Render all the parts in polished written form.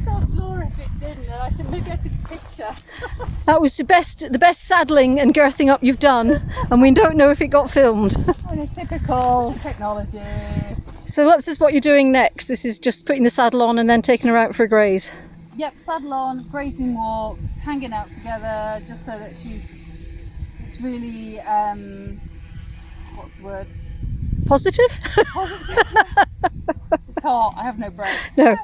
saw Flora if it didn't, and I said maybe I took a picture. That was the best saddling and girthing up you've done, and we don't know if it got filmed. And a typical technology. So this is what you're doing next. This is just putting the saddle on and then taking her out for a graze. Yep, saddle on, grazing walks, hanging out together, just so that it's really, what's the word? Positive? Positive. It's hot, I have no breath. No.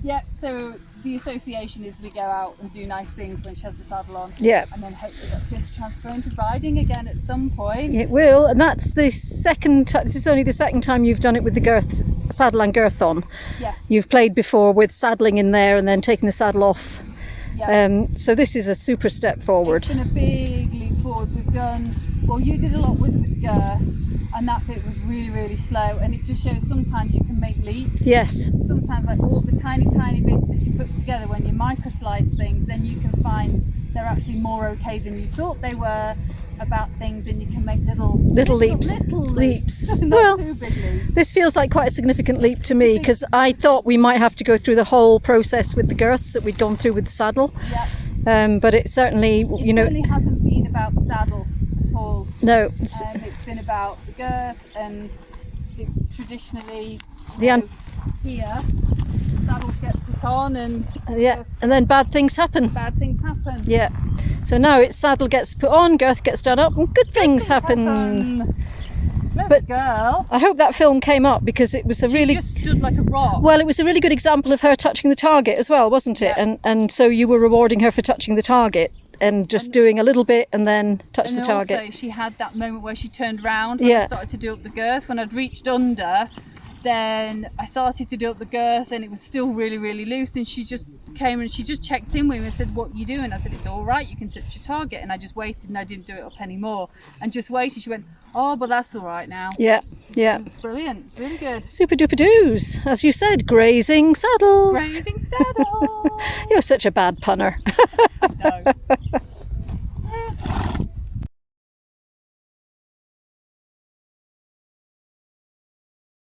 Yep, so the association is we go out and do nice things when she has the saddle on. Yeah. And then hopefully that's going to transfer into riding again at some point. It will, and that's the second time. This is only the second time you've done it with the saddle and girth on. Yes. You've played before with saddling in there and then taking the saddle off. Yeah. So this is a super step forward. It's been a big leap forwards. We've done, well, you did a lot with the girth, and that bit was really, really slow, and it just shows sometimes you can make leaps. Yes. Sometimes like all the tiny bits that you put together when you micro slice things, then you can find they're actually more okay than you thought they were about things, and you can make little leaps. Not Well, too big leaps. this feels like quite a significant leap to me, because I thought we might have to go through the whole process with the girths that we'd gone through with the saddle. Yeah. But it certainly, It certainly hasn't been about the saddle at all. No. It's been about the girth, and traditionally The here saddles get put on, and yeah, and then bad things happen. bad things happen. Yeah. So now it's saddle gets put on, girth gets done up, and good things happen. But girl, I hope that film came up, because it was a really just stood like a rock. well, it was a really good example of her touching the target as well, wasn't it? Yeah. And so you were rewarding her for touching the target and just doing a little bit and then touch And the then target. also she had that moment where she turned round when Yeah. I started to do up the girth. When I'd reached under, then I started to do up the girth, and it was still really, really loose, and she just came and she just checked in with me and said, "What are you doing?" I said, "It's all right, you can touch your target." And I just waited, and I didn't do it up anymore, and just waited. She went, "Oh, but that's all right now." Yeah, yeah. It was brilliant, really good. Super duper doos. As you said, grazing saddles. Grazing saddle. You're such a bad punner. No.